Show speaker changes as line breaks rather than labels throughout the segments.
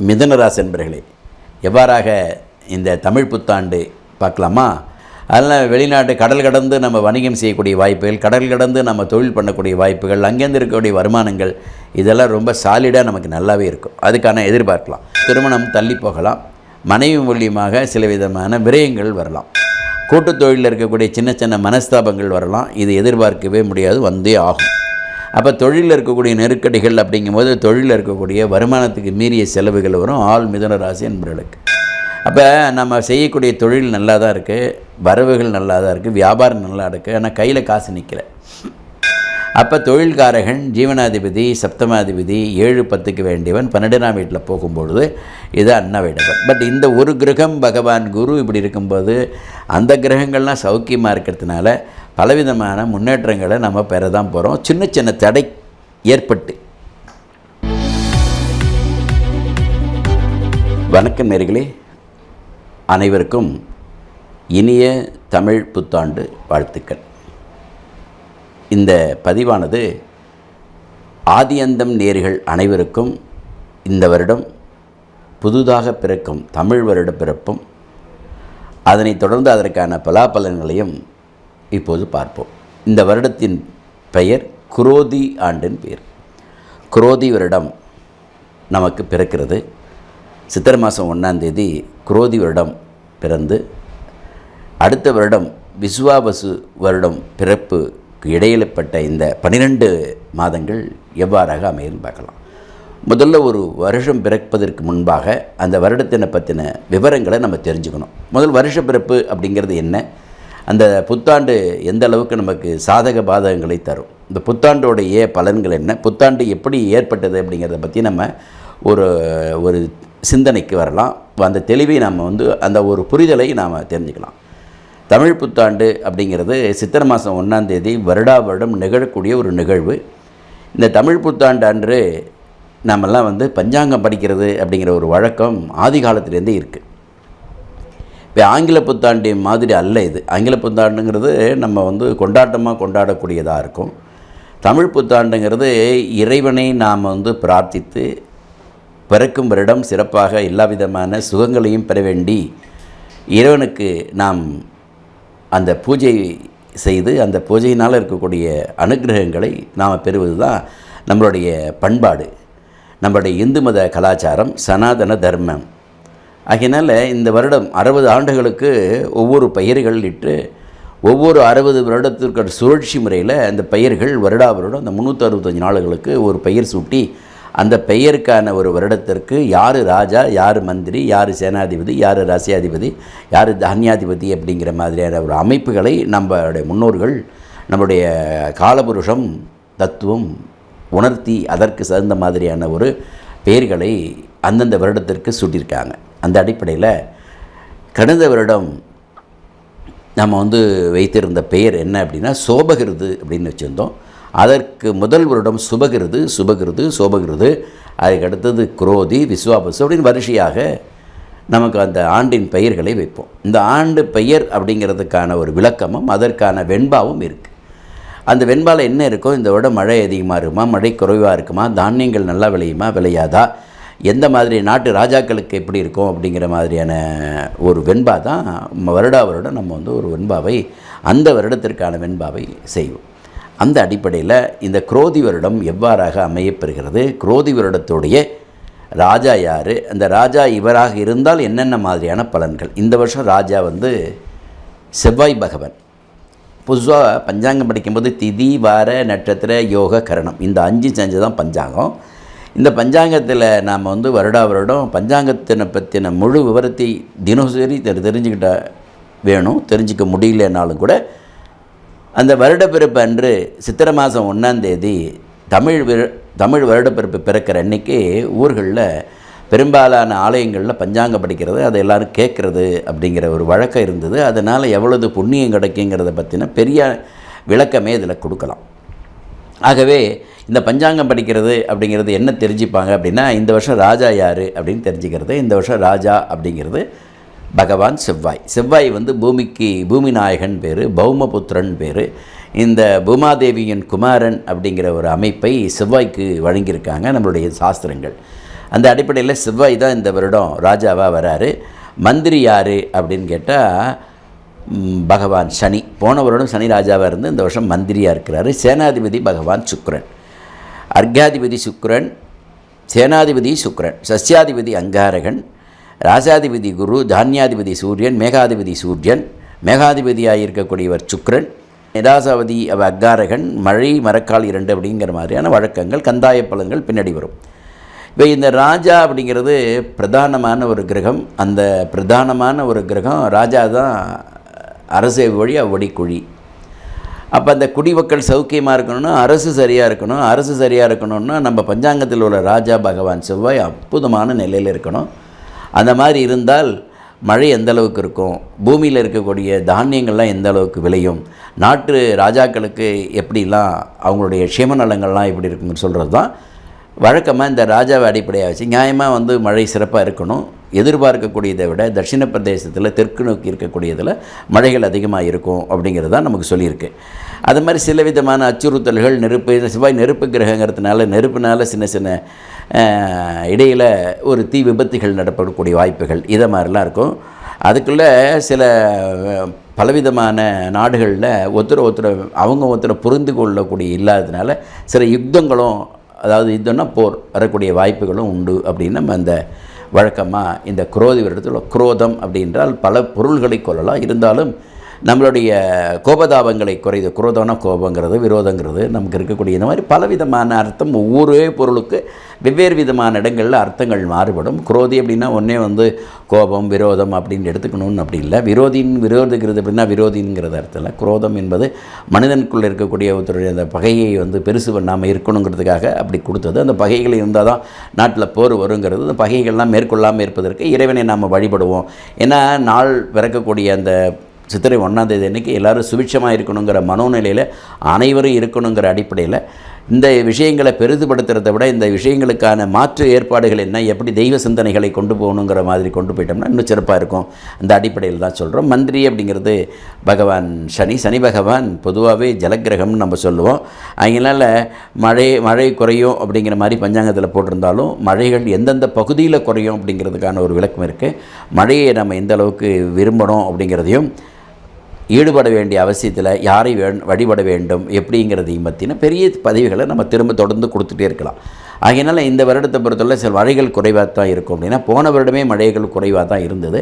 மிதுனராசி என்பர்களே, எவ்வாறாக இந்த தமிழ் புத்தாண்டு பார்க்கலாமா? அதனால் வெளிநாட்டு கடல் கடந்து நம்ம வணிகம் செய்யக்கூடிய வாய்ப்புகள், கடல் கடந்து நம்ம தொழில் பண்ணக்கூடிய வாய்ப்புகள், அங்கேருந்து இருக்கக்கூடிய வருமானங்கள், இதெல்லாம் ரொம்ப சாலிடாக நமக்கு நல்லாவே இருக்கும். அதுக்கான எதிர்பார்க்கலாம். திருமணம் தள்ளி போகலாம். மனைவி மூலியமாக சில விதமான விரயங்கள் வரலாம். கூட்டுத் தொழிலில் இருக்கக்கூடிய சின்ன சின்ன மனஸ்தாபங்கள் வரலாம். இது எதிர்பார்க்கவே முடியாது, வந்தே ஆகும். அப்போ தொழிலில் இருக்கக்கூடிய நெருக்கடிகள் அப்படிங்கும்போது தொழிலில் இருக்கக்கூடிய வருமானத்துக்கு மீறிய செலவுகள் வரும் ஆள் மிதுன ராசி என்பவர்களுக்கு. அப்போ நம்ம செய்யக்கூடிய தொழில் நல்லா தான் இருக்குது, வரவுகள் நல்லா தான் இருக்குது, வியாபாரம் நல்லா இருக்குது, ஆனால் கையில் காசு நிற்கல. அப்போ தொழில்காரகன் ஜீவனாதிபதி சப்தமாதிபதி 7-10க்கு வேண்டியவன் 12ஆம் வீட்டில் போகும்பொழுது இது அன்னவிடவன். பட் இந்த ஒரு கிரகம் பகவான் குரு இப்படி இருக்கும்போது அந்த கிரகங்கள்லாம் சௌக்கியமாக இருக்கிறதுனால பலவிதமான முன்னேற்றங்களை நம்ம பெற தான் போகிறோம். சின்ன சின்ன தடை ஏற்பட்டு. வணக்கம் நேயர்களே, அனைவருக்கும் இனிய தமிழ் புத்தாண்டு வாழ்த்துக்கள். இந்த பதிவானது ஆதியந்தம் நேயர்கள் அனைவருக்கும் இந்த வருடம் புதுதாக பிறக்கும் தமிழ் வருட பிறப்பும் அதனைத் தொடர்ந்து அதற்கான பலாபலன்களையும் இப்போது பார்ப்போம். இந்த வருடத்தின் பெயர் குரோதி ஆண்டின் பெயர். குரோதி வருடம் நமக்கு பிறக்கிறது. சித்திரை மாதம் 1ஆம் தேதி குரோதி வருடம் பிறந்து அடுத்த வருடம் விசுவாவசு வருடம் பிறப்புக்கு இடையிலப்பட்ட இந்த 12 மாதங்கள் எவ்வாறாக அமையும் பார்க்கலாம். முதல்ல ஒரு வருஷம் பிறப்பதற்கு முன்பாக அந்த வருடத்தினை பற்றின விவரங்களை நம்ம தெரிஞ்சுக்கணும். முதல் வருஷ பிறப்பு அப்படிங்கிறது என்ன, அந்த புத்தாண்டு எந்த அளவுக்கு நமக்கு சாதக பாதகங்களை தரும், இந்த புத்தாண்டோடைய பலன்கள் என்ன, புத்தாண்டு எப்படி ஏற்பட்டது அப்படிங்கிறத பற்றி நம்ம ஒரு சிந்தனைக்கு வரலாம். அந்த தெளிவை நாம் அந்த ஒரு புரிதலை நாம் தெரிஞ்சுக்கலாம். தமிழ் புத்தாண்டு அப்படிங்கிறது சித்திரை மாதம் 1ஆம் தேதி வருடம் நிகழக்கூடிய ஒரு நிகழ்வு. இந்த தமிழ் புத்தாண்டு அன்று நாமெல்லாம் பஞ்சாங்கம் படிக்கிறது அப்படிங்கிற ஒரு வழக்கம் ஆதி காலத்திலேருந்தே இருக்குது. இப்போ ஆங்கில புத்தாண்டு மாதிரி அல்ல இது. ஆங்கில புத்தாண்டுங்கிறது நம்ம கொண்டாட்டமாக கொண்டாடக்கூடியதாக இருக்கும். தமிழ் புத்தாண்டுங்கிறது இறைவனை நாம் பிரார்த்தித்து பிறக்கும் வருடம் சிறப்பாக எல்லா விதமான சுகங்களையும் பெற வேண்டி இறைவனுக்கு நாம் அந்த பூஜை செய்து அந்த பூஜையினால் இருக்கக்கூடிய அனுகிரகங்களை நாம் பெறுவது தான் நம்மளுடைய பண்பாடு, நம்மளுடைய இந்து மத கலாச்சாரம், சனாதன தர்மம். ஆகையினால் இந்த வருடம் 60 ஆண்டுகளுக்கு ஒவ்வொரு பெயர்கள் இட்டு ஒவ்வொரு 60 வருடத்திற்கு சுழற்சி முறையில் அந்த பெயர்கள் வருடம் அந்த 365 நாளுகளுக்கு ஒரு பெயர் சூட்டி அந்த பெயருக்கான ஒரு வருடத்திற்கு யார் ராஜா, யார் மந்திரி, யார் சேனாதிபதி, யார் ராசியாதிபதி, யார் தானியாதிபதி அப்படிங்கிற மாதிரியான ஒரு அமைப்புகளை நம்மளுடைய முன்னோர்கள் நம்முடைய காலபுருஷம் தத்துவம் உணர்த்தி அதற்கு தகுந்த மாதிரியான ஒரு பெயர்களை அந்தந்த வருடத்திற்கு சூட்டியிருக்காங்க. அந்த அடிப்படையில் கடந்த வருடம் நம்ம வைத்திருந்த பெயர் என்ன அப்படின்னா சோபகிருது அப்படின்னு வச்சுருந்தோம். அதற்கு முதல் வருடம் சுபகிருது, சோபகிருது, அதுக்கு அடுத்தது குரோதி, விஸ்வாபசு அப்படின்னு வரிசையாக நமக்கு அந்த ஆண்டின் பெயர்களை வைப்போம். இந்த ஆண்டு பெயர் அப்படிங்கிறதுக்கான ஒரு விளக்கமும் அதற்கான வெண்பாவும் இருக்குது. அந்த வெண்பாவில் என்ன இருக்கோ, இந்த விட மழை அதிகமாக இருக்குமா, மழை குறைவாக இருக்குமா, தானியங்கள் நல்லா விளையுமா விளையாதா, எந்த மாதிரி நாட்டு ராஜாக்களுக்கு எப்படி இருக்கும் அப்படிங்கிற மாதிரியான ஒரு வெண்பா தான் வருடம் நம்ம ஒரு வெண்பாவை அந்த வருடத்திற்கான வெண்பாவை செய்வோம். அந்த அடிப்படையில் இந்த குரோதி வருடம் எவ்வாறாக அமையப்பெறுகிறது, குரோதி வருடத்துடைய ராஜா யார், அந்த ராஜா இவராக இருந்தால் என்னென்ன மாதிரியான பலன்கள். இந்த வருஷம் ராஜா செவ்வாய் பகவான். புதுசாக பஞ்சாங்கம் படிக்கும்போது திதி, வார, நட்சத்திர, யோக, கரணம் இந்த 5 செஞ்சு தான் பஞ்சாங்கம். இந்த பஞ்சாங்கத்தில் நாம் வருடம் பஞ்சாங்கத்தினை பற்றின முழு விவரத்தை தினசரி தெரிஞ்சுக்கிட்ட வேணும். தெரிஞ்சிக்க முடியலனாலும் கூட அந்த வருடப்பிறப்பு அன்று சித்திரை மாதம் 1ஆம் தேதி தமிழ் வருடப்பிறப்பு பிறக்கிற அன்னைக்கு ஊர்களில் பெரும்பாலான ஆலயங்களில் பஞ்சாங்கம் படிக்கிறது, அதை எல்லோரும் கேட்குறது அப்படிங்கிற ஒரு வழக்கம் இருந்தது. அதனால் எவ்வளவு புண்ணியம் கிடைக்குங்கிறத பற்றின பெரிய விளக்கமே இதில் கொடுக்கலாம். ஆகவே இந்த பஞ்சாங்கம் படிக்கிறது அப்படிங்கிறது என்ன தெரிஞ்சுப்பாங்க அப்படின்னா, இந்த வருஷம் ராஜா யார் அப்படின்னு தெரிஞ்சுக்கிறது. இந்த வருஷம் ராஜா அப்படிங்கிறது பகவான் செவ்வாய். செவ்வாய் பூமி நாயகன் பேர், பௌமபுத்திரன் பேர். இந்த பூமாதேவியின் குமாரன் அப்படிங்கிற ஒரு அமைப்பை செவ்வாய்க்கு வழங்கியிருக்காங்க நம்மளுடைய சாஸ்திரங்கள். அந்த அடிப்படையில் செவ்வாய் தான் இந்த வருடம் ராஜாவாக வராரு. மந்திரி யார் அப்படின்னு கேட்டால் பகவான் சனி. போன வருடம் சனி ராஜாவாக இருந்து இந்த வருஷம் மந்திரியாக இருக்கிறாரு. சேனாதிபதி பகவான் சுக்கிரன், அர்க்யாதிபதி சுக்கிரன், சேனாதிபதி சுக்கிரன், சஸ்யாதிபதி அங்காரகன், ராசாதிபதி குரு, தானியாதிபதி சூரியன், மேகாதிபதி சூரியன், மேகாதிபதியாக இருக்கக்கூடியவர் சுக்கிரன், நிராசாவதி அங்காரகன், மழை மரக்கால் 2 அப்படிங்கிற மாதிரியான வழக்கங்கள், கந்தாய பலன்கள் பின்னாடி வரும். இப்போ இந்த ராஜா அப்படிங்கிறது பிரதானமான ஒரு கிரகம். அந்த பிரதானமான ஒரு கிரகம் ராஜா தான் அரசு வழி அவ்வடிக்குழி. அப்போ அந்த குடிமக்கள் சௌக்கியமாக இருக்கணும்னா அரசு சரியாக இருக்கணும். அரசு சரியாக இருக்கணும்னா நம்ம பஞ்சாங்கத்தில் உள்ள ராஜா பகவான் செவ்வாய் அற்புதமான நிலையில் இருக்கணும். அந்த மாதிரி இருந்தால் மழை எந்த அளவுக்கு இருக்கும், பூமியில் இருக்கக்கூடிய தானியங்கள்லாம் எந்த அளவுக்கு விளையும், நாட்டு ராஜாக்களுக்கு எப்படிலாம் அவங்களுடைய க்ஷேமநலங்கள்லாம் எப்படி இருக்குன்னு சொல்கிறது தான் வழக்கமாக இந்த ராஜாவை அடிப்படையாக வச்சு நியாயமாக மழை சிறப்பாக இருக்கணும். எதிர்பார்க்கக்கூடியதை விட தட்சிண பிரதேசத்தில் தெற்கு நோக்கி இருக்கக்கூடியதில் மழைகள் அதிகமாக இருக்கும் அப்படிங்கிறது தான் நமக்கு சொல்லியிருக்கு. அது மாதிரி சில விதமான அச்சுறுத்தல்கள், செவ்வாய் நெருப்பு கிரகங்கிறதுனால நெருப்புனால சின்ன சின்ன இடையில் ஒரு தீ விபத்துகள் நடப்படக்கூடிய வாய்ப்புகள் இதை மாதிரிலாம் இருக்கும். அதுக்குள்ளே சில பலவிதமான நாடுகளில் ஒருத்தரை புரிந்து கொள்ளக்கூடிய இல்லாததுனால சில யுத்தங்களும், அதாவது யுத்தம்னா போர் வரக்கூடிய வாய்ப்புகளும் உண்டு அப்படின்னு நம்ம அந்த வழக்கமாக இந்த குரோதி வருடத்தில் குரோதம் அப்படின்றால் பல பொருள்களை கொள்ளலாம். இருந்தாலும் நம்மளுடைய கோபதாபங்களை குறைது. குரோதம்னா கோபங்கிறது, விரோதங்கிறது நமக்கு இருக்கக்கூடிய இந்த மாதிரி பலவிதமான அர்த்தம். ஒவ்வொரு பொருளுக்கு வெவ்வேறு விதமான இடங்களில் அர்த்தங்கள் மாறுபடும். குரோதி அப்படின்னா ஒன்றே கோபம் விரோதம் அப்படின்னு எடுத்துக்கணும்னு அப்படி இல்லை. விரோதிக்கிறது அப்படின்னா விரோதிங்கிறது அர்த்தம் இல்லை. குரோதம் என்பது மனிதனுக்குள்ளே இருக்கக்கூடிய ஒருத்தருடைய அந்த பகையை பெருசு பண்ணாமல் இருக்கணுங்கிறதுக்காக அப்படி கொடுத்தது. அந்த பகைகள் இருந்தால் தான் நாட்டில் போர் வருங்கிறது. அந்த பகைகள்லாம் மேற்கொள்ளாமல் இருப்பதற்கு இறைவனை நாம் வழிபடுவோம். ஏன்னா நாள் பிறக்கக்கூடிய அந்த சித்திரை 1ஆம் தேதி அன்றைக்கி எல்லோரும் சுபிட்சமாக இருக்கணுங்கிற மனோநிலையில் அனைவரும் இருக்கணுங்கிற அடிப்படையில் இந்த விஷயங்களை பெரிதுபடுத்துறதை விட இந்த விஷயங்களுக்கான மாற்று ஏற்பாடுகள் என்ன, எப்படி தெய்வ சிந்தனைகளை கொண்டு போகணுங்கிற மாதிரி கொண்டு போயிட்டோம்னா இன்னும் சிறப்பாக இருக்கும். அந்த அடிப்படையில் தான் சொல்கிறோம். மந்திரி அப்படிங்கிறது பகவான் சனி பகவான் பொதுவாகவே ஜலக்கிரகம்னு நம்ம சொல்லுவோம். அதனால் மழை குறையும் அப்படிங்கிற மாதிரி பஞ்சாங்கத்தில் போட்டிருந்தாலும் மழைகள் எந்தெந்த பகுதியில் குறையும் அப்படிங்கிறதுக்கான ஒரு விளக்கம் இருக்குது. மழையை நம்ம எந்த அளவுக்கு விரும்பணும் அப்படிங்கிறதையும், ஈடுபட வேண்டிய அவசியத்தில் யாரை வழிபட வேண்டும் எப்படிங்கிறதையும் பற்றின பெரிய பதிவுகளை நம்ம தொடர்ந்து கொடுத்துட்டே இருக்கலாம். ஆகையினால் இந்த வருடத்தை பொறுத்தவரை சில மழைகள் குறைவாக தான் இருக்கும். அப்படின்னா போன வருடமே மழைகள் குறைவாக தான் இருந்தது.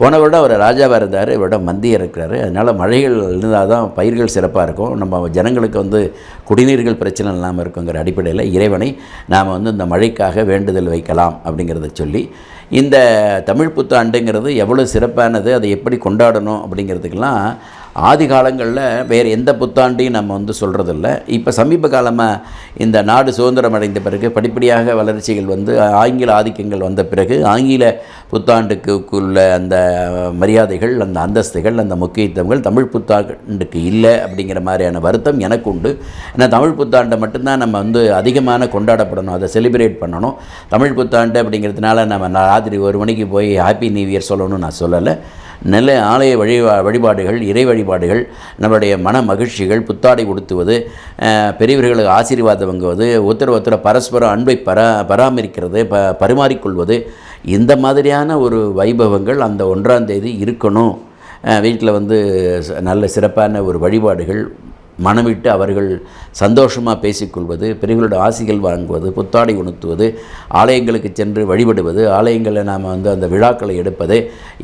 போன வருடம் அவர் ராஜாவாக இருந்தார், வருடம் மந்தியாக இருக்கிறாரு. அதனால் மழைகள் இருந்தால் தான் பயிர்கள் சிறப்பாக இருக்கும். நம்ம ஜனங்களுக்கு குடிநீர்கள் பிரச்சனை இல்லாமல் இருக்குங்கிற அடிப்படையில் இறைவனை நாம் இந்த மழைக்காக வேண்டுதல் வைக்கலாம் அப்படிங்கிறத சொல்லி, இந்த தமிழ் புத்தாண்டுங்கிறது எவ்வளோ சிறப்பானது, அதை எப்படி கொண்டாடணும் அப்படிங்கிறதுக்கெல்லாம் ஆதி காலங்களில் வேறு எந்த புத்தாண்டையும் நம்ம சொல்கிறதில்ல. இப்போ சமீப காலமாக இந்த நாடு சுதந்திரம் அடைந்த பிறகு படிப்படியாக வளர்ச்சிகள் ஆங்கில ஆதிக்கங்கள் வந்த பிறகு ஆங்கில புத்தாண்டுக்குள்ள அந்த மரியாதைகள், அந்த அந்தஸ்துகள், அந்த முக்கியத்துவங்கள் தமிழ் புத்தாண்டுக்கு இல்லை அப்படிங்கிற மாதிரியான வருத்தம் எனக்கு உண்டு. ஏன்னா தமிழ் புத்தாண்டை மட்டும்தான் நம்ம அதிகமான கொண்டாடப்படணும், அதை செலிப்ரேட் பண்ணணும். தமிழ் புத்தாண்டு அப்படிங்கிறதுனால நம்ம ராத்திரி 1 மணிக்கு போய் ஹாப்பி நியூ இயர் சொல்லணும்னு நான் சொல்லலை. நல்ல ஆலய வழிபாடுகள், இறை வழிபாடுகள், நம்மளுடைய மன மகிழ்ச்சிகள், புத்தாடை உடுத்துவது, பெரியவர்களுக்கு ஆசீர்வாதம் வாங்குவது, ஒருத்தர் பரஸ்பரம் அன்பை பராமரிக்கிறது, பரிமாறிக்கொள்வது, இந்த மாதிரியான ஒரு வைபவங்கள் அந்த 1ஆம் தேதி இருக்கணும். வீட்டில் நல்ல சிறப்பான ஒரு வழிபாடுகள், மனமிட்டு அவர்கள் சந்தோஷமாக பேசிக்கொள்வது, பெரியவர்களோட ஆசிகள் வாங்குவது, புத்தாடை உணர்த்துவது, ஆலயங்களுக்கு சென்று வழிபடுவது, ஆலயங்களில் நாம் அந்த விழாக்களை எடுப்பது,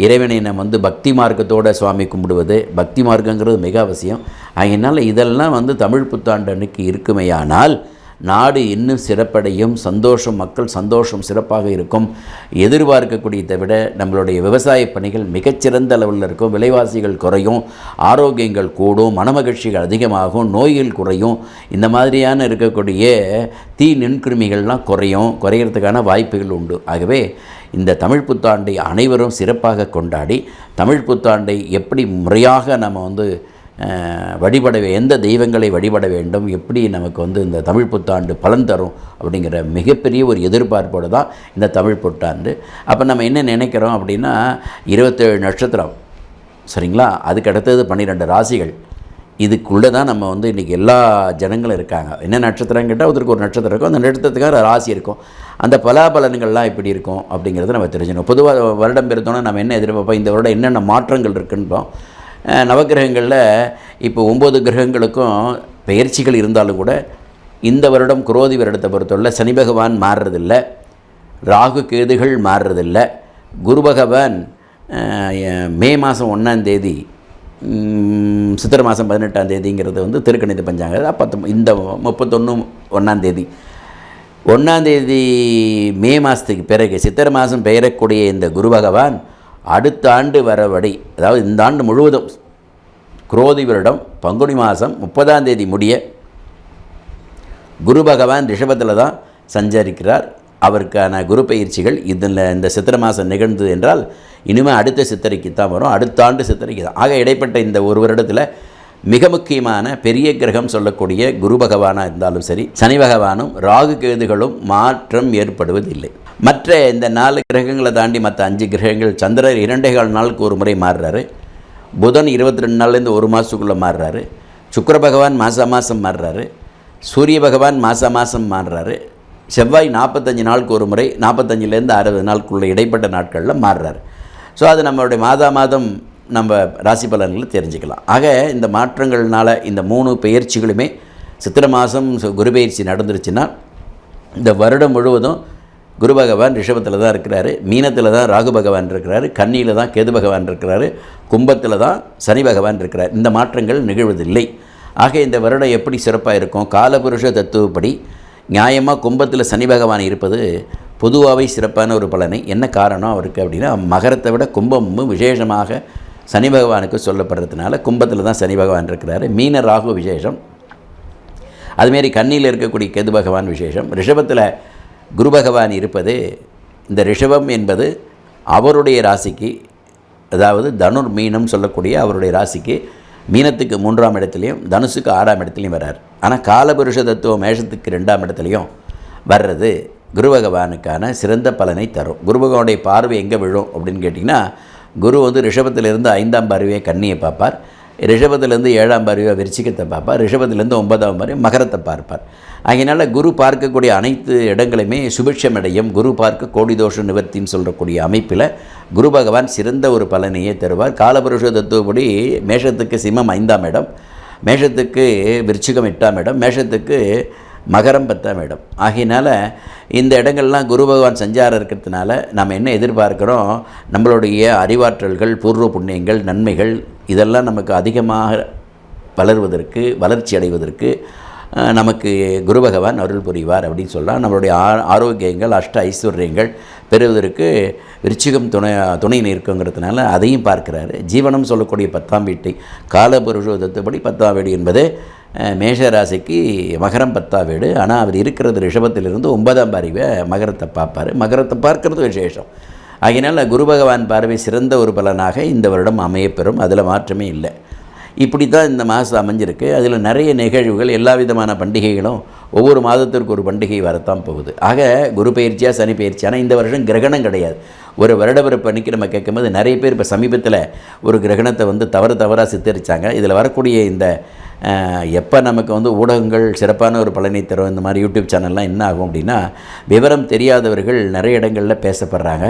இறைவனை நாம் பக்தி மார்க்கத்தோடு சுவாமி கும்பிடுவது. பக்தி மார்க்கங்கிறது மிக அவசியம். அதனால் இதெல்லாம் தமிழ் புத்தாண்டு அன்னைக்கு இருக்குமேயானால் நாடு இன்னும் சிறப்படையும், மக்கள் சந்தோஷம் சிறப்பாக இருக்கும். எதிர்பார்க்கக்கூடியதை விட நம்மளுடைய விவசாய பணிகள் மிகச்சிறந்த அளவில் இருக்கும். விலைவாசிகள் குறையும், ஆரோக்கியங்கள் கூடும், மனமகிழ்ச்சிகள் அதிகமாகும், நோய்கள் குறையும். இந்த மாதிரியான இருக்கக்கூடிய தீ நுண்கிருமிகள்லாம் குறையிறதுக்கான வாய்ப்புகள் உண்டு. ஆகவே இந்த தமிழ் புத்தாண்டை அனைவரும் சிறப்பாக கொண்டாடி, தமிழ் புத்தாண்டை எப்படி முறையாக நம்ம எந்த தெய்வங்களை வழிபட வேண்டும், எப்படி நமக்கு இந்த தமிழ் புத்தாண்டு பலன் தரும் அப்படிங்கிற மிகப்பெரிய ஒரு எதிர்பார்ப்போடு தான் இந்த தமிழ் புத்தாண்டு. அப்போ நம்ம என்ன நினைக்கிறோம் அப்படின்னா 27 நட்சத்திரம், சரிங்களா? அதுக்கு அடுத்தது 12 ராசிகள். இதுக்குள்ளே தான் நம்ம வந்து இன்றைக்கி எல்லா ஜனங்களும் இருக்காங்க. என்ன நட்சத்திரம் கேட்டால் ஒருத்தருக்கு ஒரு நட்சத்திரம் இருக்கும், அந்த நட்சத்திரத்துக்காக ராசி இருக்கும். அந்த பலாபலன்கள்லாம் எப்படி இருக்கும் அப்படிங்கிறத நம்ம தெரிஞ்சுக்கணும். பொதுவாக வருடம் பிறந்தோன்னா நம்ம என்ன எதிர்பார்ப்போம், இந்த வருடம் என்னென்ன மாற்றங்கள் இருக்குன்றோம். நவகிரகங்களில் இப்போ 9 கிரகங்களுக்கும் பெயர்ச்சிகள் இருந்தாலும் கூட இந்த வருடம் குரோதி வருடத்தை பொறுத்தவரை சனி பகவான் மாறுறதில்லை, ராகு கேதுகள் மாறுறதில்லை. குரு பகவான் மே மாதம் 1ஆம் தேதி, சித்திரை மாதம் 18ஆம் தேதிங்கிறது வந்து திருக்கணித பஞ்சாங்க. இந்த 31 1ஆம் தேதி 1ஆம் தேதி மே மாதத்துக்கு பிறகு சித்திரை மாதம் பெயரக்கூடிய இந்த குரு பகவான் அடுத்த ஆண்டு வரபடி, அதாவது இந்த ஆண்டு முழுவதும் குரோதி வருடம் பங்குனி மாதம் 30ஆம் தேதி முடிய குரு பகவான் ரிஷபத்தில் தான் சஞ்சரிக்கிறார். அவருக்கான குரு பயிற்சிகள் இதில் இந்த சித்திரை மாதம் நிகழ்ந்தது என்றால் இனிமேல் அடுத்த சித்திரைக்கு தான் வரும், அடுத்த ஆண்டு சித்திரைக்கு தான். ஆக இடைப்பட்ட இந்த ஒரு வருடத்தில் மிக முக்கியமான பெரிய கிரகம் சொல்லக்கூடிய குரு பகவானாக இருந்தாலும் சரி, சனி பகவானும் ராகு கேதுகளும் மாற்றம் ஏற்படுவதில்லை. மற்ற இந்த 4 கிரகங்களை தாண்டி மற்ற 5 கிரகங்கள், சந்திரர் 2.25 நாளுக்கு ஒரு முறை மாறுறாரு, புதன் 22 நாள்லேருந்து ஒரு மாதத்துக்குள்ளே மாறுறாரு, சுக்கிர பகவான் மாதம் மாறுறாரு, சூரிய பகவான் மாதம் மாறுறாரு, செவ்வாய் 45 நாளுக்கு ஒரு முறை 45லேருந்து 60 நாளுக்குள்ள இடைப்பட்ட நாட்களில் மாறுறாரு. ஸோ அது நம்மளுடைய மாதம் நம்ம ராசி பலன்களை தெரிஞ்சுக்கலாம். ஆக இந்த மாற்றங்கள்னால இந்த 3 பெயர்ச்சிகளுமே சித்திரை மாதம் குரு பெயர்ச்சி நடந்துருச்சுன்னா இந்த வருடம் முழுவதும் குரு பகவான் ரிஷபத்தில் தான் இருக்கிறாரு, மீனத்தில் தான் ராகு பகவான் இருக்கிறாரு, கன்னியில் தான் கேது பகவான் இருக்கிறாரு, கும்பத்தில் தான் சனி பகவான் இருக்கிறார். இந்த மாற்றங்கள் நிகழ்வதில்லை. ஆக இந்த வருடம் எப்படி சிறப்பாக இருக்கும்? காலபுருஷ தத்துவப்படி நியாயமாக கும்பத்தில் சனி பகவான் இருப்பது பொதுவாகவே சிறப்பான ஒரு பலனை. என்ன காரணம் அவருக்கு அப்படின்னா, மகரத்தை விட கும்பமும் விசேஷமாக சனி பகவானுக்கு சொல்லப்படுறதுனால கும்பத்தில் தான் சனி பகவான் இருக்கிறாரு. மீன ராகு விசேஷம், அதுமாரி கன்னியில் இருக்கக்கூடிய கேது பகவான் விசேஷம். ரிஷபத்தில் குரு பகவான் இருப்பது, இந்த ரிஷபம் என்பது அவருடைய ராசிக்கு, அதாவது தனுர் மீனம் சொல்லக்கூடிய அவருடைய ராசிக்கு மீனத்துக்கு 3ஆம் இடத்துலையும் தனுசுக்கு 6ஆம் இடத்துலையும் வர்றார். ஆனால் காலபுருஷ தத்துவம் மேஷத்துக்கு 2ஆம் இடத்துலையும் வர்றது குரு பகவானுக்கான சிறந்த பலனை தரும். குரு பகவானுடைய பார்வை எங்கே விழும் அப்படின்னு கேட்டிங்கன்னா, குரு வந்து ரிஷபத்திலிருந்து 5ஆம் பார்வையை கன்னியை பார்ப்பார், ரிஷபத்திலேருந்து 7ஆம் பார்வையை விருச்சிகத்தை பார்ப்பார், ரிஷபத்திலேருந்து 9ஆம் பார்வை மகரத்தை பார்ப்பார். அதனால் குரு பார்க்கக்கூடிய அனைத்து இடங்களையுமே சுபிட்சம் அடையும். குரு பார்க்க கோடி தோஷ நிவர்த்தின்னு சொல்லக்கூடிய அமைப்பில் குரு பகவான் சிறந்த ஒரு பலனையே தருவார். காலபுருஷ தத்துவப்படி மேஷத்துக்கு சிம்மம் 5ஆம் இடம், மேஷத்துக்கு விருச்சிகம் 8ஆம் இடம், மேஷத்துக்கு மகரம் 10ஆம் இடம். ஆகையினால் இந்த இடங்கள்லாம் குரு பகவான் சஞ்சாரம் இருக்கிறதுனால நம்ம என்ன எதிர்பார்க்குறோம், நம்மளுடைய அறிவாற்றல்கள், பூர்வ புண்ணியங்கள், நன்மைகள் இதெல்லாம் நமக்கு அதிகமாக வளர்வதற்கு, வளர்ச்சி அடைவதற்கு நமக்கு குரு பகவான் அருள் புரிவார் அப்படின்னு சொல்லலாம். நம்மளுடைய ஆரோக்கியங்கள், அஷ்ட ஐஸ்வர்யங்கள் பெறுவதற்கு விருச்சிகம் துணை நிற்குங்கிறதுனால அதையும் பார்க்குறாரு. ஜீவனம் சொல்லக்கூடிய 10ஆம் வீட்டை காலபுருஷோதத்தப்படி 10ஆம் வீடு என்பது மேஷ ராசிக்கு மகரம் 10ஆம் வீடு. ஆனால் அவர் இருக்கிறது ரிஷபத்திலிருந்து 9ஆம் பார்வை மகரத்தை பார்ப்பார். மகரத்தை பார்க்கறது விசேஷம். ஆகையினால் குரு பகவான் பார்வை சிறந்த ஒரு பலனாக இந்த வருடம் அமையப்பெறும், அதில் மாற்றமே இல்லை. இப்படி தான் இந்த மாதம் அமைஞ்சிருக்கு. அதில் நிறைய நிகழ்வுகள், எல்லா விதமான பண்டிகைகளும் ஒவ்வொரு மாதத்திற்கு ஒரு பண்டிகை வரத்தான் போகுது. ஆக குரு பயிற்சியாக சனி பயிற்சி. ஆனால் இந்த வருஷம் கிரகணம் கிடையாது. ஒரு வருடப்பிறப்பு அன்றைக்கி நம்ம கேட்கும்போது நிறைய பேர் இப்போ சமீபத்தில் ஒரு கிரகணத்தை வந்து தவறாக சித்தரித்தாங்க. இதில் வரக்கூடிய இந்த எப்போ நமக்கு வந்து ஊடகங்கள் சிறப்பான ஒரு பலனை தரும், இந்த மாதிரி யூடியூப் சேனல்லாம் என்ன ஆகும் அப்படின்னா, விவரம் தெரியாதவர்கள் நிறைய இடங்களில் பேசப்படுறாங்க.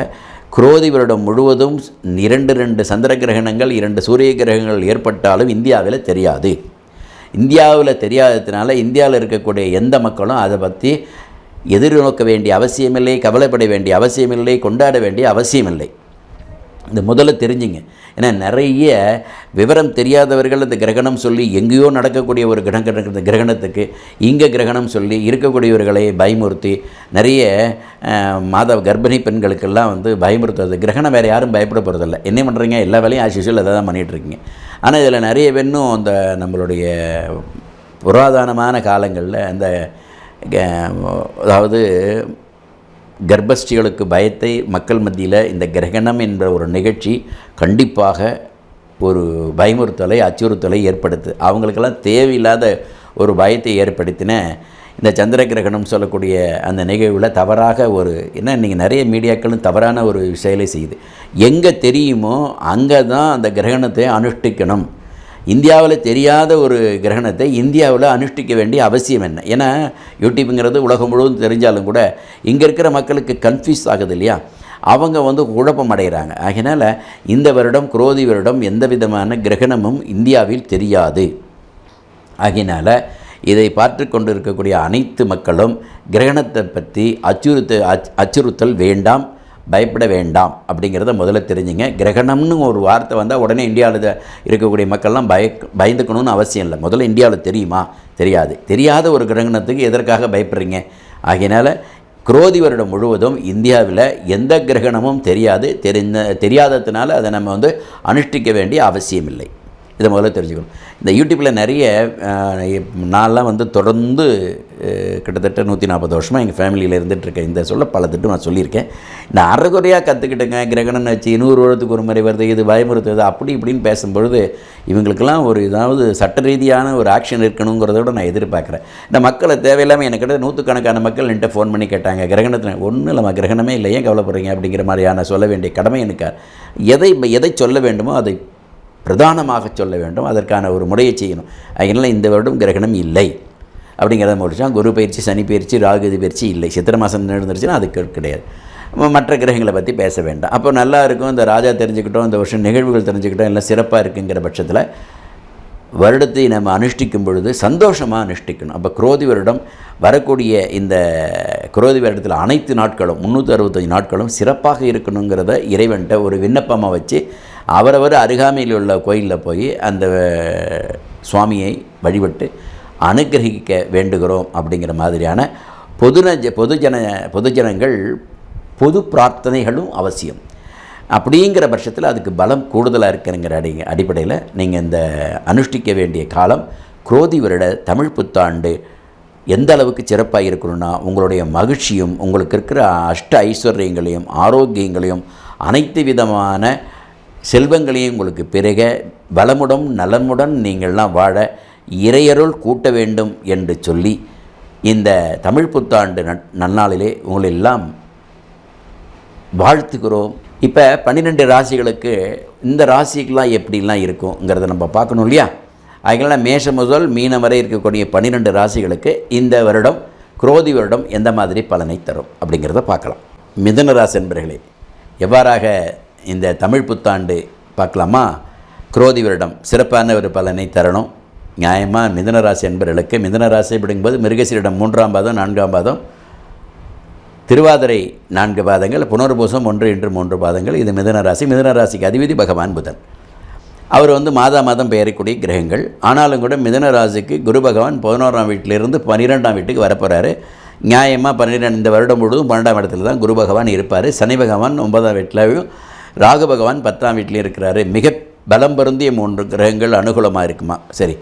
குரோதி வருடம் முழுவதும் 2 சந்திர கிரகணங்கள், 2 சூரிய கிரகங்கள் ஏற்பட்டாலும் இந்தியாவில் தெரியாது. இந்தியாவில் தெரியாததுனால இந்தியாவில் இருக்கக்கூடிய எந்த மக்களும் அதை பற்றி எதிர்நோக்க வேண்டிய அவசியமில்லை, கவலைப்பட வேண்டிய அவசியமில்லை, கொண்டாட வேண்டிய அவசியமில்லை. இந்த முதல்ல தெரிஞ்சுங்க. ஏன்னா நிறைய விவரம் தெரியாதவர்கள் இந்த கிரகணம் சொல்லி எங்கேயோ நடக்கக்கூடிய ஒரு கிரகணத்துக்கு இங்கே கிரகணம் சொல்லி இருக்கக்கூடியவர்களை பயமுறுத்தி, நிறைய கர்ப்பிணி பெண்களுக்கெல்லாம் வந்து பயமுறுத்துறது. கிரகணம் வேறு யாரும் பயப்பட போகிறதில்ல. என்ன பண்ணுறீங்க, எல்லா வேலையும் ஆஸ் யூசுவல் அதை தான் பண்ணிகிட்ருக்கீங்க. ஆனால் இதில் நிறைய பெண்ணும் அந்த நம்மளுடைய புராதனமான காலங்களில் அந்த அதாவது கர்ப்பஸ்ரீகளுக்கு பயத்தை மக்கள் மத்தியில் இந்த கிரகணம் என்ற ஒரு நிகழ்ச்சி கண்டிப்பாக ஒரு பயமுறுத்தலை, அச்சுறுத்தலை ஏற்படுத்து. அவங்களுக்கெல்லாம் தேவையில்லாத ஒரு பயத்தை ஏற்படுத்தின இந்த சந்திர கிரகணம் சொல்லக்கூடிய அந்த நிகழ்வில் தவறாக ஒரு என்ன இன்றைக்கி நிறைய மீடியாக்களும் தவறான ஒரு செயலை செய்யுது. எங்கே தெரியுமோ அங்கே தான் அந்த கிரகணத்தை அனுஷ்டிக்கணும். இந்தியாவில் தெரியாத ஒரு கிரகணத்தை இந்தியாவில் அனுஷ்டிக்க வேண்டிய அவசியம் என்ன? ஏன்னா யூடியூப்புங்கிறது உலகம் முழுவதும் தெரிஞ்சாலும் கூட இங்கே இருக்கிற மக்களுக்கு கன்ஃபியூஸ் ஆகுது இல்லையா, அவங்க குழப்பம் அடைகிறாங்க. ஆகையினால் இந்த வருடம் குரோதி வருடம் எந்த விதமான கிரகணமும் இந்தியாவில் தெரியாது. ஆகையினால் இதை பார்த்து கொண்டு இருக்கக்கூடிய அனைத்து மக்களும் கிரகணத்தை பற்றி அச்சுறுத்தல் வேண்டாம், பயப்பட வேண்டாம் அப்படிங்கிறத முதல்ல தெரிஞ்சுங்க. கிரகணம்னு ஒரு வார்த்தை வந்தால் உடனே இந்தியாவில் இருக்கக்கூடிய மக்கள்லாம் பயந்துக்கணும்னு அவசியம் இல்லை. முதல்ல இந்தியாவில் தெரியுமா? தெரியாத ஒரு கிரகணத்துக்கு எதற்காக பயப்படுறீங்க? ஆகையினால் குரோதி வருடம் முழுவதும் இந்தியாவில் எந்த கிரகணமும் தெரியாததுனால அதை நம்ம அனுஷ்டிக்க வேண்டிய அவசியம் இல்லை. இதை முதல்ல தெரிஞ்சுக்கணும். இந்த யூடியூப்பில் நிறைய நான்லாம் தொடர்ந்து கிட்டத்தட்ட 140 வருஷமாக எங்கள் ஃபேமிலியில் இருந்துகிட்ருக்கேன். இந்த பல திட்டம் நான் சொல்லியிருக்கேன். நான் அரைகுறையாக கற்றுக்கிட்டேங்க. கிரகணம்னு வச்சு 100 வருடத்துக்கு ஒரு முறை வருது, இது பயமுறுத்துறது, அப்படி இப்படின்னு பேசும்பொழுது இவங்களுக்கெல்லாம் ஒரு ஏதாவது சட்ட ரீதியான ஒரு ஆக்ஷன் இருக்கணுங்கிறத விட நான் எதிர்பார்க்குறேன். இந்த மக்களை தேவையில்லாமல் எனக்கு நூற்றுக்கணக்கான மக்கள் என்கிட்ட ஃபோன் பண்ணி கேட்டாங்க, கிரகணத்தில் ஒன்றும் இல்லைம்மா, கிரகணமே இல்லை, ஏன் கவலைப்படுறீங்க அப்படிங்கிற மாதிரியான சொல்ல வேண்டிய கடமை எனக்கு. எதை சொல்ல வேண்டுமோ அதை பிரதானமாக சொல்ல வேண்டும், அதற்கான ஒரு முறையை செய்யணும். அதனால் இந்த வருடம் கிரகணம் இல்லை அப்படிங்கிறத முடிச்சா, குரு பயிற்சி, சனி பயிற்சி, ராகு பயிற்சி இல்லை. சித்திரை மாதம் நடந்துருச்சுன்னா அதுக்கு கிடையாது. மற்ற கிரகங்களை பற்றி பேச வேண்டாம். அப்போ நல்லா இருக்கும், இந்த ராஜா தெரிஞ்சுக்கிட்டோம், இந்த வருஷம் நிகழ்வுகள் தெரிஞ்சுக்கிட்டோம், எல்லாம் சிறப்பாக இருக்குங்கிற பட்சத்தில் வருடத்தை நம்ம அனுஷ்டிக்கும் பொழுது சந்தோஷமாக அனுஷ்டிக்கணும். அப்போ குரோதி வருடம் வரக்கூடிய இந்த குரோதி வருடத்தில் அனைத்து நாட்களும் 365 நாட்களும் சிறப்பாக இருக்கணுங்கிறத இறைவன்கிட்ட ஒரு விண்ணப்பமாக வச்சு அவரவர் அருகாமையில் உள்ள கோயிலில் போய் அந்த சுவாமியை வழிபட்டு அனுகிரகிக்க வேண்டுகிறோம். அப்படிங்கிற மாதிரியான பொதுஜனங்கள் பொது பிரார்த்தனைகளும் அவசியம். அப்படிங்கிற பட்சத்தில் அதுக்கு பலம் கூடுதலாக இருக்குங்கிற அடிப்படையில் நீங்கள் இந்த அனுஷ்டிக்க வேண்டிய காலம் குரோதி வருட தமிழ் புத்தாண்டு எந்த அளவுக்கு சிறப்பாக இருக்கணும்னா, உங்களுடைய மகிழ்ச்சியும் உங்களுக்கு இருக்கிற அஷ்ட ஐஸ்வர்யங்களையும் ஆரோக்கியங்களையும் அனைத்து விதமான செல்வங்களையும் உங்களுக்கு பிறக வளமுடன் நலமுடன் நீங்கள்லாம் வாழ இறையருள் கூட்ட வேண்டும் என்று சொல்லி இந்த தமிழ் புத்தாண்டு நன்னாளிலே உங்களெல்லாம் வாழ்த்துக்கிறோம். இப்போ 12 ராசிகளுக்கு இந்த ராசிக்கெலாம் எப்படிலாம் இருக்குங்கிறத நம்ம பார்க்கணும் இல்லையா? அதனால் மேஷம் முதல் மீனம் வரை இருக்கக்கூடிய 12 ராசிகளுக்கு இந்த வருடம் குரோதி வருடம் எந்த மாதிரி பலனை தரும் அப்படிங்கிறத பார்க்கலாம். மிதுன ராசி என்பர்களே, எவ்வாறாக இந்த தமிழ் புத்தாண்டு பார்க்கலாமா? குரோதி வருடம் சிறப்பான ஒரு பலனை தரணும். நியாயமாக மிதுன ராசி என்பவர்களுக்கு, மிதுன ராசி அப்படிங்கும்போது மிருகசீரிடம் 3ஆம் பாதம் 4ஆம் பாதம், திருவாதிரை 4 பாதங்கள், புனர்பூசம் 1, 2, 3 பாதங்கள். இது மிதுன ராசி. மிதுன ராசிக்கு அதிபதி பகவான் புதன். அவர் மாதம் பெயரக்கூடிய கிரகங்கள். ஆனாலும் கூட மிதுன ராசிக்கு குரு பகவான் 11ஆம் வீட்டிலிருந்து 12ஆம் வீட்டுக்கு வரப்போகிறாரு. நியாயமாக 12 இந்த வருடம் முழுவதும் 12ஆம் இடத்துல தான் குரு பகவான் இருப்பார். சனி பகவான் 9ஆம் வீட்டிலையும், ராகு பகவான் 10ஆம் வீட்டிலையும் இருக்கிறாரு. மிக பலம் பொருந்திய 3 கிரகங்கள் அனுகூலமாக இருக்குமா? சரி,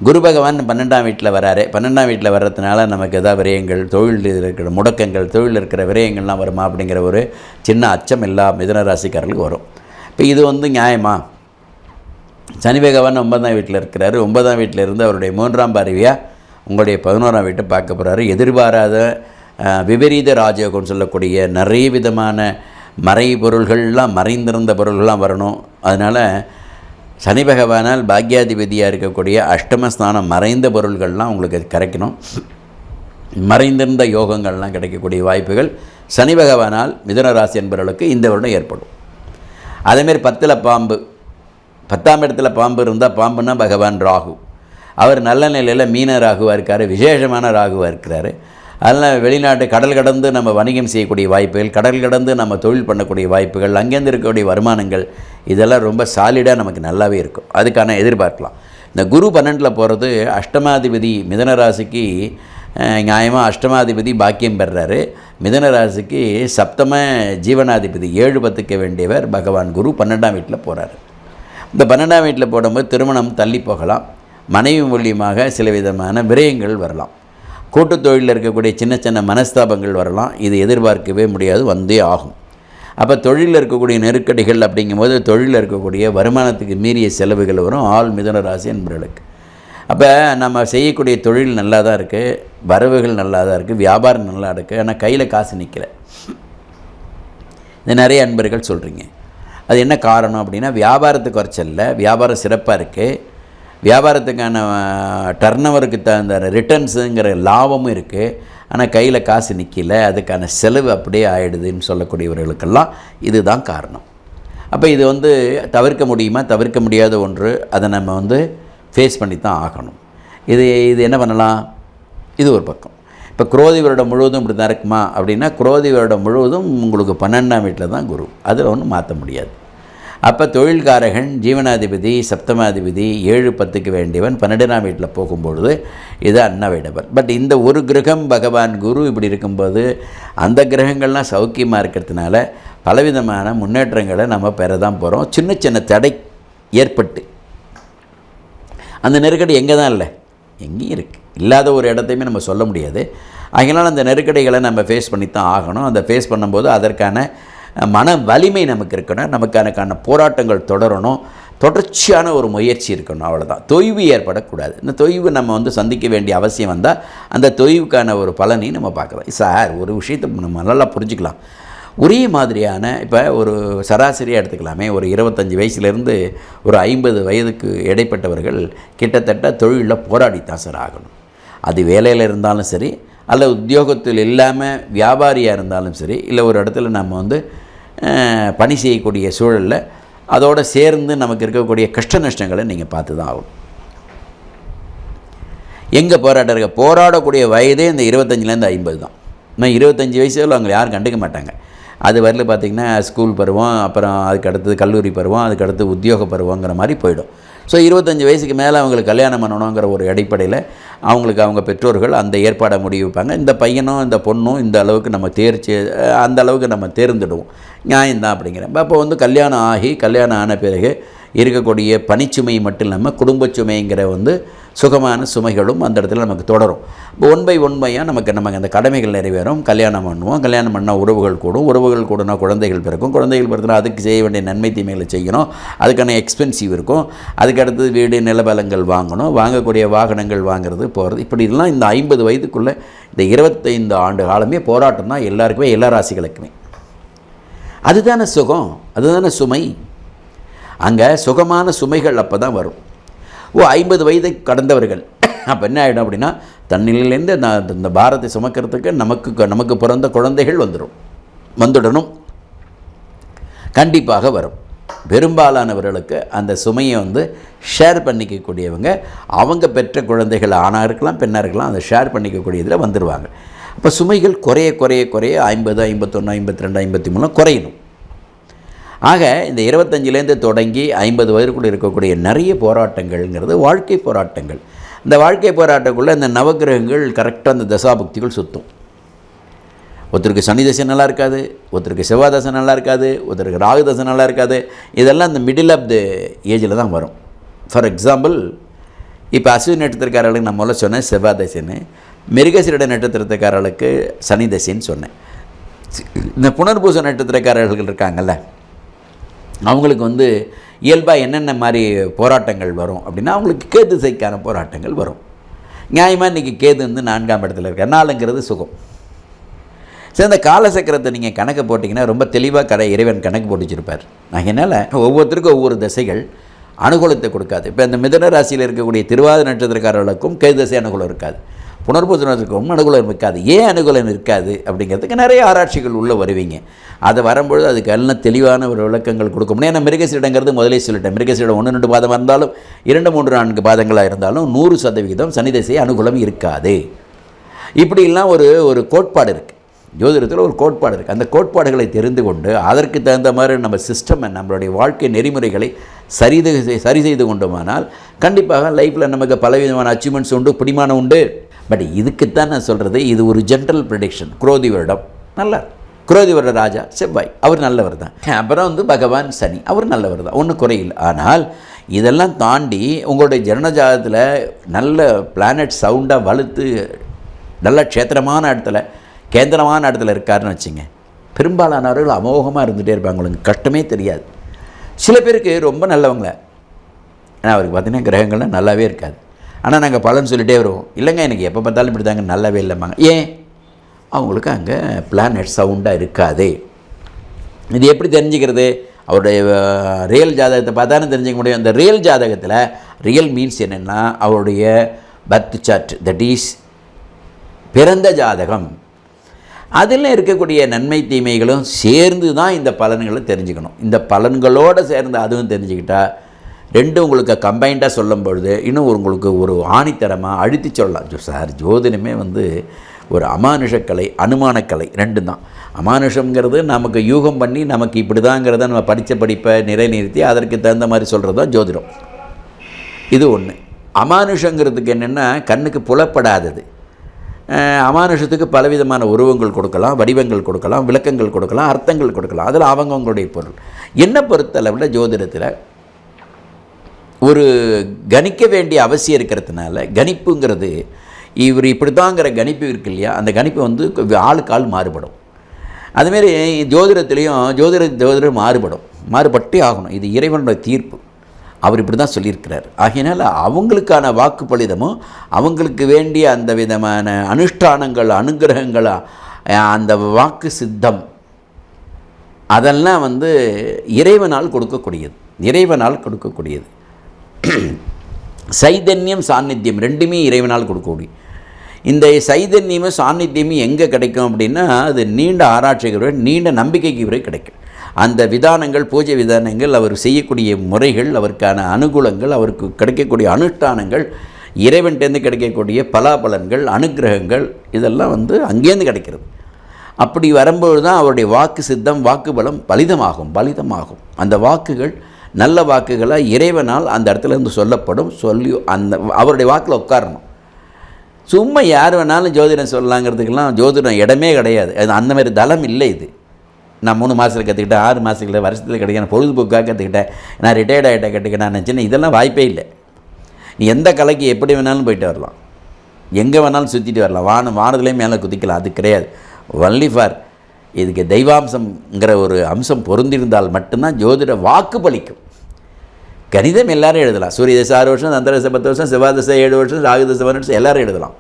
குரு பகவான் 12ஆம் வீட்டில் வராரு. 12ஆம் வீட்டில் வர்றதுனால நமக்கு எதாவது விரயங்கள், தொழில் இருக்கிற முடக்கங்கள், தொழில் இருக்கிற விரயங்கள்லாம் வருமா அப்படிங்கிற ஒரு சின்ன அச்சம் எல்லா மிதுன ராசிக்காரர்களுக்கு வரும். இப்போ இது நியாயமா? சனி பகவான் 9ஆம் வீட்டில் இருக்கிறாரு. 9ஆம் வீட்டில் இருந்து அவருடைய 3ஆம் பார்வையாக உங்களுடைய 11ஆம் வீட்டை பார்க்க போகிறாரு. எதிர்பாராத விபரீத ராஜயோகம்னு சொல்லக்கூடிய நிறைய விதமான மறை பொருள்கள்லாம், மறைந்திருந்த பொருள்கள்லாம் வரணும். அதனால் சனி பகவானால் பாக்யாதிபதியாக இருக்கக்கூடிய அஷ்டமஸ்தானம் மறைந்த பொருள்கள்லாம் உங்களுக்கு கிடைக்கணும். மறைந்திருந்த யோகங்கள்லாம் கிடைக்கக்கூடிய வாய்ப்புகள் சனி பகவானால் மிதுன ராசி என்பவர்களுக்கு இந்த வருடம் ஏற்படும். அதேமாரி 10ல் பாம்பு, 10ஆம் இடத்துல பாம்பு இருந்தால், பாம்புன்னா பகவான் ராகு. அவர் நல்ல நிலையில் மீன ராகுவாக இருக்கார், விசேஷமான ராகுவாக இருக்கிறார். அதனால் வெளிநாட்டு கடல் கடந்து நம்ம வணிகம் செய்யக்கூடிய வாய்ப்புகள், கடல் கடந்து நம்ம தொழில் பண்ணக்கூடிய வாய்ப்புகள், அங்கேருந்து இருக்கக்கூடிய வருமானங்கள், இதெல்லாம் ரொம்ப சாலிடாக நமக்கு நல்லாவே இருக்கும். அதுக்கான எதிர்பார்க்கலாம். இந்த குரு 12ல் போகிறது அஷ்டமாதிபதி மிதுன ராசிக்கு. நியாயமாக அஷ்டமாதிபதி பாக்கியம் பெறுறாரு. மிதுன ராசிக்கு சப்தம ஜீவனாதிபதி 7-10க்கு வேண்டியவர் பகவான் குரு 12ஆம் வீட்டில் போகிறார். இந்த 12ஆம் வீட்டில் போடும்போது திருமணம் தள்ளி போகலாம். மனைவி மூலியமாக சில விதமான விரயங்கள் வரலாம். கூட்டுத் தொழிலில் இருக்கக்கூடிய சின்ன சின்ன மனஸ்தாபங்கள் வரலாம். இது எதிர்பார்க்கவே முடியாது, வந்தே ஆகும். அப்போ தொழிலில் இருக்கக்கூடிய நெருக்கடிகள் அப்படிங்கும்போது தொழிலில் இருக்கக்கூடிய வருமானத்துக்கு மீறிய செலவுகள் வரும் ஆள் மிதுன ராசி என்பவர்களுக்கு. அப்போ நம்ம செய்யக்கூடிய தொழில் நல்லா தான் இருக்குது, வரவுகள் நல்லா தான் இருக்குது, வியாபாரம் நல்லா இருக்குது, ஆனால் கையில் காசு நிற்கல. இது நிறைய அன்பர்கள் சொல்கிறீங்க. அது என்ன காரணம் அப்படின்னா, வியாபாரத்துக்கு குறைச்சல்ல, வியாபாரம் சிறப்பாக இருக்குது, வியாபாரத்துக்கான டர்னவருக்கு தகுந்த ரிட்டர்ன்ஸுங்கிற லாபமும் இருக்குது. ஆனால் கையில் காசு நிற்கல, அதுக்கான செலவு அப்படியே ஆகிடுதுன்னு சொல்லக்கூடியவர்களுக்கெல்லாம் இதுதான் காரணம். அப்போ இது தவிர்க்க முடியுமா? தவிர்க்க முடியாத ஒன்று. அதை நம்ம ஃபேஸ் பண்ணி தான் ஆகணும். இது என்ன பண்ணலாம்? இது ஒரு பக்கம். இப்போ குரோதி வருடம் முழுவதும் இப்படி தான் இருக்குமா அப்படின்னா, குரோதி வருடம் முழுவதும் உங்களுக்கு 12ஆம் வீட்டில் தான் குரு. அதில் ஒன்றும் மாற்ற முடியாது. அப்போ தொழில்காரகன், ஜீவனாதிபதி, சப்தமாதிபதி, 7-10க்கு வேண்டியவன் 12ஆம் வீட்டில் போகும்பொழுது இது அன்அவைடபிள். பட் இந்த ஒரு கிரகம் பகவான் குரு இப்படி இருக்கும்போது அந்த கிரகங்கள்லாம் சௌக்கியமாக இருக்கிறதுனால பலவிதமான முன்னேற்றங்களை நம்ம பெற தான் போகிறோம். சின்ன சின்ன தடை ஏற்பட்டு அந்த நெருக்கடி எங்கே தான் இல்லை, எங்கேயும் இருக்குது. இல்லாத ஒரு இடத்தையுமே நம்ம சொல்ல முடியாது. அதனால் அந்த நெருக்கடிகளை நம்ம ஃபேஸ் பண்ணி தான் ஆகணும். அந்த ஃபேஸ் பண்ணும்போது அதற்கான மன வலிமை நமக்கு இருக்கணும். நமக்கான போராட்டங்கள் தொடரணும். தொடர்ச்சியான ஒரு முயற்சி இருக்கணும். அவ்வளோதான். தொய்வு ஏற்படக்கூடாது. இந்த தொய்வு நம்ம சந்திக்க வேண்டிய அவசியம் வந்தால் அந்த தொய்வுக்கான ஒரு பலனை நம்ம பார்க்கலாம். சார், ஒரு விஷயத்தை நம்ம நல்லா புரிஞ்சுக்கலாம். ஒரே மாதிரியான இப்போ ஒரு சராசரியாக எடுத்துக்கலாமே, ஒரு 25 வயசுலேருந்து ஒரு 50 வயதுக்கு இடைப்பட்டவர்கள் கிட்டத்தட்ட தொழிலில் போராடித்தான் சார் ஆகணும். அது வேலையில் இருந்தாலும் சரி, அல்ல உத்தியோகத்தில் இல்லாமல் வியாபாரியாக இருந்தாலும் சரி, இல்லை ஒரு இடத்துல நம்ம பணி செய்யக்கூடிய சூழலில் அதோடு சேர்ந்து நமக்கு இருக்கக்கூடிய கஷ்ட நஷ்டங்களை நீங்கள் பார்த்து தான் ஆகணும். எங்கே போராடக்கூடிய வயதே இந்த 25லேருந்து 50 தான். இன்னும் 25 வயசில் அவங்க யாரும் கண்டுக்க மாட்டாங்க. அது வரல பார்த்திங்கன்னா ஸ்கூல் பருவம், அப்புறம் அதுக்கு அடுத்தது கல்லூரி பருவம், அதுக்கு அடுத்து உத்தியோக பருவங்கிற மாதிரி போயிடும். ஸோ 25 வயசுக்கு மேலே அவங்களுக்கு கல்யாணம் பண்ணணுங்கிற ஒரு அடிப்படையில் அவங்களுக்கு அவங்க பெற்றோர்கள் அந்த ஏற்பாடை முடிவுப்பாங்க. இந்த பையனும் இந்த பொண்ணும் இந்த அளவுக்கு நம்ம அந்த அளவுக்கு நம்ம தேர்ந்துடுவோம், நியாயம்தான் அப்படிங்கிறேன். அப்போ கல்யாணம் ஆன பிறகு இருக்கக்கூடிய பணிச்சுமை மட்டும் இல்லாமல் குடும்ப சுமைங்கிற சுகமான சுமைகளும் அந்த இடத்துல நமக்கு தொடரும். இப்போ ஒன் பை நமக்கு அந்த கடமைகள் நிறைவேறும். கல்யாணம் பண்ணுவோம். கல்யாணம் பண்ணால் உறவுகள் கூடுனா குழந்தைகள் பிறக்கும். குழந்தைகள் பிறகுனா அதுக்கு செய்ய வேண்டிய நன்மை தீமைகளை செய்யணும். அதுக்கான எக்ஸ்பென்சிவ் இருக்கும். அதுக்கு அடுத்தது வீடு நிலபலங்கள் வாங்கணும், வாங்கக்கூடிய வாகனங்கள் வாங்குறது போகிறது. இப்படிலாம் இந்த 50 வயதுக்குள்ளே இந்த 25 ஆண்டு காலமே போராட்டம் தான் எல்லாருக்குமே, எல்லா ராசிகளுக்குமே. அதுதானே சுகம், அதுதானே சுமை. அங்கே சுகமான சுமைகள் அப்போ தான் வரும். 50 வயதை கடந்தவர்கள் அப்போ என்ன ஆகிடும் அப்படின்னா, தன்னிலேருந்து இந்த பாரத்தை சுமக்கிறதுக்கு நமக்கு பிறந்த குழந்தைகள் வந்துடணும். கண்டிப்பாக வரும். பெரும்பாலானவர்களுக்கு அந்த சுமையை ஷேர் பண்ணிக்கக்கூடியவங்க, அவங்க பெற்ற குழந்தைகள் ஆணாக இருக்கலாம் பெண்ணாக இருக்கலாம், அதை ஷேர் பண்ணிக்கக்கூடியதில் வந்துடுவாங்க. அப்போ சுமைகள் குறைய 50, 51, 52, 53 குறையணும். ஆக இந்த 25லேருந்து தொடங்கி 50 வயதுக்குள்ளே இருக்கக்கூடிய நிறைய போராட்டங்கள்ங்கிறது வாழ்க்கை போராட்டங்கள். இந்த வாழ்க்கை போராட்டக்குள்ளே இந்த நவகிரகங்கள் கரெக்டாக அந்த தசாபுக்திகள் சுற்றும். ஒருத்தருக்கு சனி தசை நல்லா இருக்காது, ஒருத்தருக்கு செவ்வாய் தசை நல்லா இருக்காது, ஒருத்தருக்கு ராகு தசை நல்லா இருக்காது. இதெல்லாம் இந்த மிடில் ஆஃப் த ஏஜில் தான் வரும். ஃபார் எக்ஸாம்பிள், இப்போ அஸ்வினி நட்சத்திரக்காரர்களுக்கு நான் முதல்ல சொன்னேன் செவ்வாய் தசைன்னு, மிருகசீரிட நட்சத்திரக்காரர்களுக்கு சனி தசைன்னு சொன்னேன். இந்த புனர்பூச நட்சத்திரக்காரர்கள் இருக்காங்கல்ல, அவங்களுக்கு இயல்பாக என்னென்ன மாதிரி போராட்டங்கள் வரும் அப்படின்னா, அவங்களுக்கு கேது திசைக்கான போராட்டங்கள் வரும். நியாயமாக இன்றைக்கி கேது 4ஆம் இடத்துல இருக்க, 4ங்கிறது சுகம். சரி, இந்த காலசக்கரத்தை நீங்கள் கணக்கு போட்டிங்கன்னா ரொம்ப தெளிவாக இறைவன் கணக்கு போட்டு வச்சுருப்பார். அதனால் ஒவ்வொருத்தருக்கும் ஒவ்வொரு திசைகள் அனுகூலத்தை கொடுக்காது. இப்போ இந்த மிதுன ராசியில் இருக்கக்கூடிய திருவாதிரை நட்சத்திரக்காரர்களுக்கும் கேது திசை அனுகூலம் இருக்காது, புனர்பூச நட்சத்திரக்கும் அனுகூலம் இருக்காது. ஏன் அனுகூலம் இருக்காது அப்படிங்கிறதுக்கு நிறைய ஆராய்ச்சிகள் உள்ளே வருவீங்க. அதை வரும்பொழுது அதுக்கு எல்லாம் தெளிவான ஒரு விளக்கங்கள் கொடுக்க முடியும். ஏன்னா மிருகசீரிடங்கிறது முதலே சொல்லிட்டேன், மிருகசீரிடம் 1-2 பாதமாக இருந்தாலும் 2-3-4 பாதங்களாக இருந்தாலும் 100% சனி திசை அனுகூலம் இருக்காது. இப்படிலாம் ஒரு கோட்பாடு இருக்குது, ஜோதிடத்தில் ஒரு கோட்பாடு இருக்குது. அந்த கோட்பாடுகளை தெரிந்து கொண்டு அதற்கு தகுந்த மாதிரி நம்ம சிஸ்டமை, நம்மளுடைய வாழ்க்கை நெறிமுறைகளை சரி செய்து கொண்டோமானால் கண்டிப்பாக லைஃப்பில் நமக்கு பலவிதமான அச்சீவ்மெண்ட்ஸ் உண்டு, பிடிமானம் உண்டு. பட் இதுக்குத்தான் நான் சொல்கிறது, இது ஒரு ஜென்ரல் ப்ரெடிக்ஷன். குரோதி வருடம் நல்லா, குரோதி வருட ராஜா செவ்வாய், அவர் நல்லவர் தான். அப்புறம் பகவான் சனி, அவர் நல்லவர் தான், ஒன்றும் குறையில். ஆனால் இதெல்லாம் தாண்டி உங்களுடைய ஜனனஜாதத்தில் நல்ல பிளானட் சவுண்டாக வலுத்து நல்ல க்ஷேத்திரமான இடத்துல, கேந்திரமான இடத்துல இருக்காருன்னு வச்சுங்க, பெரும்பாலானவர்கள் அமோகமாக இருந்துகிட்டே இருப்பாங்க, உங்களுக்கு கஷ்டமே தெரியாது. சில பேருக்கு ரொம்ப நல்லவங்கள, ஆனால் அவருக்கு பார்த்திங்கன்னா கிரகங்கள்லாம் நல்லாவே இருக்காது. ஆனால் நாங்கள் பலன் சொல்லிகிட்டே வருவோம், இல்லைங்க எனக்கு எப்போ பார்த்தாலும் இப்படி தாங்க நல்லாவே இல்லைம்பாங்க. ஏன்? அவங்களுக்கு அங்கே பிளானட் சவுண்டாக இருக்காது. இது எப்படி தெரிஞ்சுக்கிறது? அவருடைய ரியல் ஜாதகத்தை பார்த்தானே தெரிஞ்சிக்க முடியும். அந்த ரியல் ஜாதகத்தில் ரியல் மீன்ஸ் என்னென்னா அவருடைய பர்த் சார்ட், தட் இஸ் பிறந்த ஜாதகம். அதில் இருக்கக்கூடிய நன்மை தீமைகளும் சேர்ந்து தான் இந்த பலன்களை தெரிஞ்சுக்கணும். இந்த பலன்களோடு சேர்ந்து அதுவும் தெரிஞ்சுக்கிட்டால் ரெண்டும் உங்களுக்கு கம்பைண்டாக சொல்லும் பொழுது இன்னும் உங்களுக்கு ஒரு ஆணித்தரமாக அழுத்தி சொல்லலாம். சார் ஜோதிடமே ஒரு அமானுஷக்கலை, அனுமானக்கலை ரெண்டும் தான். அமானுஷங்கிறது நமக்கு யூகம் பண்ணி நமக்கு இப்படி தாங்கிறத நம்ம படித்த படிப்பை நிலைநிறுத்தி அதற்கு தகுந்த மாதிரி சொல்கிறது தான் ஜோதிடம். இது ஒன்று. அமானுஷங்கிறதுக்கு என்னென்னா கண்ணுக்கு புலப்படாதது. அமானுஷத்துக்கு பலவிதமான உருவங்கள் கொடுக்கலாம், வடிவங்கள் கொடுக்கலாம், விளக்கங்கள் கொடுக்கலாம், அர்த்தங்கள் கொடுக்கலாம். அதில் அவங்கவுங்களுடைய பொருள். என்னை பொறுத்தளவில் ஜோதிடத்தில் ஒரு கணிக்க வேண்டிய அவசியம் இருக்கிறதுனால கணிப்புங்கிறது இவர் இப்படி தாங்கிற கணிப்பு இருக்கு இல்லையா, அந்த கணிப்பு ஆளுக்கு ஆள் மாறுபடும். அதுமாரி ஜோதிடத்துலேயும் ஜோதிடர் மாறுபட்டே ஆகணும். இது இறைவனுடைய தீர்ப்பு. அவர் இப்படி தான் சொல்லியிருக்கிறார். ஆகையினால் அவங்களுக்கான வாக்கு பலிதமும் அவங்களுக்கு வேண்டிய அந்த விதமான அனுஷ்டானங்கள், அனுகிரகங்கள், அந்த வாக்கு சித்தம் அதெல்லாம் இறைவனால் கொடுக்கக்கூடியது. சைதன்யம், சாநித்தியம் ரெண்டுமே இறைவனால் கொடுக்கக்கூடிய. இந்த சைதன்யமும் சாநித்தியமும் எங்கே கிடைக்கும் அப்படின்னா அது நீண்ட ஆராய்ச்சிக்கு, நீண்ட நம்பிக்கைக்கு பிறகு கிடைக்கும். அந்த விதானங்கள், பூஜை விதானங்கள், அவர் செய்யக்கூடிய முறைகள், அவருக்கான அனுகூலங்கள், அவருக்கு கிடைக்கக்கூடிய அனுஷ்டானங்கள், இறைவன்கிட்டேருந்து கிடைக்கக்கூடிய பலாபலன்கள், அனுகிரகங்கள் இதெல்லாம் அங்கேருந்து கிடைக்கிறது. அப்படி வரும்போது தான் அவருடைய வாக்கு சித்தம், வாக்கு பலம் பலிதமாகும். அந்த வாக்குகள் நல்ல வாக்குகளாக இறைவனால் அந்த இடத்துல சொல்லப்படும். அந்த அவருடைய வாக்கில் உட்காரணும். சும்மா யார் வேணாலும் ஜோதிடம் சொல்லலாங்கிறதுக்கெல்லாம் ஜோதிடம் இடமே கிடையாது. அது அந்த மாதிரி தளம் இல்லை. இது நான் 3 மாதத்தில் கற்றுக்கிட்டேன், 6 மாதத்தில், வருஷத்தில் கிடைக்கிறேன், பொழுதுபோக்காக கற்றுக்கிட்டேன், நான் ரிட்டையர்ட் ஆகிட்ட கற்றுக்கிட்டேன், நான் நினச்சேன். இதெல்லாம் வாய்ப்பே இல்லை. நீ எந்த கலைக்கு எப்படி வேணாலும் போயிட்டு வரலாம், எங்கே வேணாலும் சுற்றிட்டு வரலாம், வானத்துலேயும் மேலே குதிக்கலாம். அது கிடையாது. ஒன்லி ஃபார் இதுக்கு தெய்வாம்சங்கிற ஒரு அம்சம் பொருந்திருந்தால் மட்டும்தான் ஜோதிட வாக்கு பலிக்கும். கணிதம் எல்லோரும் எழுதலாம். சூரிய தசை 6 வருஷம், சந்திர தசை 10 வருஷம், செவ்வாய் தசை 7 வருஷம், ராகு தசை 12 வருஷம் எல்லோரும் எழுதலாம்.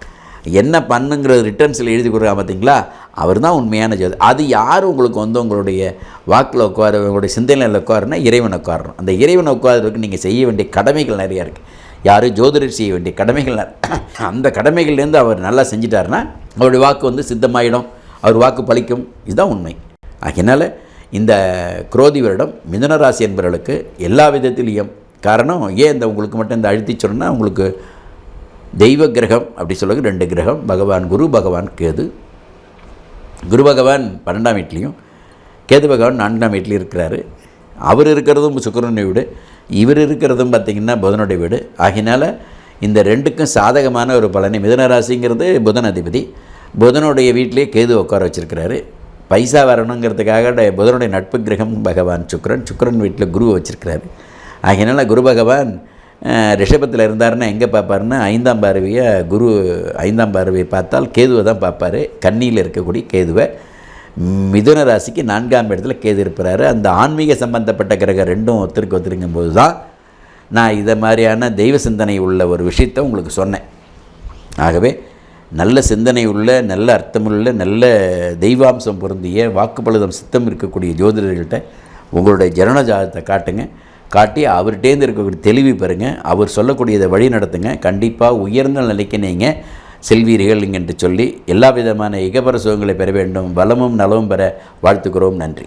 என்ன பண்ணுங்கிறது ரிட்டர்ன்ஸில் எழுதி கொடுக்குறா பார்த்தீங்களா, அவர் தான் உண்மையான ஜோதி. அது யார் உங்களுக்கு உங்களுடைய வாக்கில் உட்கார, உங்களுடைய சிந்தனையில் உட்காருன்னா இறைவன் உட்காரணும். அந்த இறைவனை உட்கார்றதுக்கு நீங்கள் செய்ய வேண்டிய கடமைகள் நிறையா இருக்குது. யாரும் ஜோதிடர் செய்ய வேண்டிய கடமைகள், அந்த கடமைகள்லேருந்து அவர் நல்லா செஞ்சிட்டாருன்னா அவருடைய வாக்கு சித்தமாயிடும், அவர் வாக்கு பலிக்கும். இதுதான் உண்மை. அதனால் இந்த குரோதி வருடம் மிதுனராசி என்பவர்களுக்கு எல்லா விதத்திலையும் காரணம் ஏன் இந்த உங்களுக்கு மட்டும் இந்த அழுத்தி சொன்னால், உங்களுக்கு தெய்வ கிரகம் அப்படி சொல்லுங்க 2 கிரகம், பகவான் குரு, பகவான் கேது. குரு பகவான் 12ஆம் வீட்லேயும், கேது பகவான் 4ஆம் வீட்லேயும் இருக்கிறாரு. அவர் இருக்கிறதும் சுக்கிரனுடைய வீடு, இவர் இருக்கிறதும் பார்த்திங்கன்னா புதனுடைய வீடு. ஆகினால இந்த 2க்கும் சாதகமான ஒரு பலனை. மிதுனராசிங்கிறது புதன் அதிபதி, புதனுடைய வீட்டிலே கேது உட்கார வச்சுருக்கிறாரு. பைசா வரணுங்கிறதுக்காக புதனுடைய நட்பு கிரகம் பகவான் சுக்கிரன் வீட்டில் குரு வச்சுருக்கிறாரு. ஆகையினால குரு பகவான் ரிஷபத்தில் இருந்தாருன்னா எங்கே பார்ப்பாருன்னா 5ஆம் பார்வையை, குரு 5ஆம் பார்வையை பார்த்தால் கேதுவை தான் பார்ப்பார். கன்னியில் இருக்கக்கூடிய கேதுவை. மிதுன ராசிக்கு 4ஆம் இடத்துல கேது இருப்பார். அந்த ஆன்மீக சம்பந்தப்பட்ட கிரகம் ரெண்டும் ஒத்துருங்கும் போது தான் நான் இதை மாதிரியான தெய்வ சிந்தனை உள்ள ஒரு விஷயத்தை உங்களுக்கு சொன்னேன். ஆகவே நல்ல சிந்தனை உள்ள, நல்ல அர்த்தமுள்ள, நல்ல தெய்வாம்சம் பொருந்திய, வாக்குப்பழுதம் சித்தம் இருக்கக்கூடிய ஜோதிடர்கள்ட்ட உங்களுடைய ஜனன ஜாதகத்தை காட்டுங்க. காட்டி அவர்கிட்டேருந்து இருக்கக்கூடிய தெளிவு பெறுங்க. அவர் சொல்லக்கூடியதை வழி நடத்துங்க. கண்டிப்பாக உயர்ந்த நிலைக்கு நீங்கள் செல்வீர்கள் என்று சொல்லி எல்லா விதமான இகபர சுகங்களை பெற வேண்டும், வளமும் நலமும் பெற வாழ்த்துக்கிறோம். நன்றி.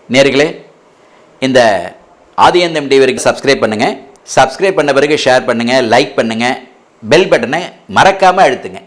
நேயர்களே, இந்த ஆதியந்தம் டிவிக்கு சப்ஸ்கிரைப் பண்ணுங்கள். சப்ஸ்கிரைப் பண்ண பிறகு ஷேர் பண்ணுங்கள், லைக் பண்ணுங்கள், பெல் பட்டனை மறக்காமல் அழுத்துங்க.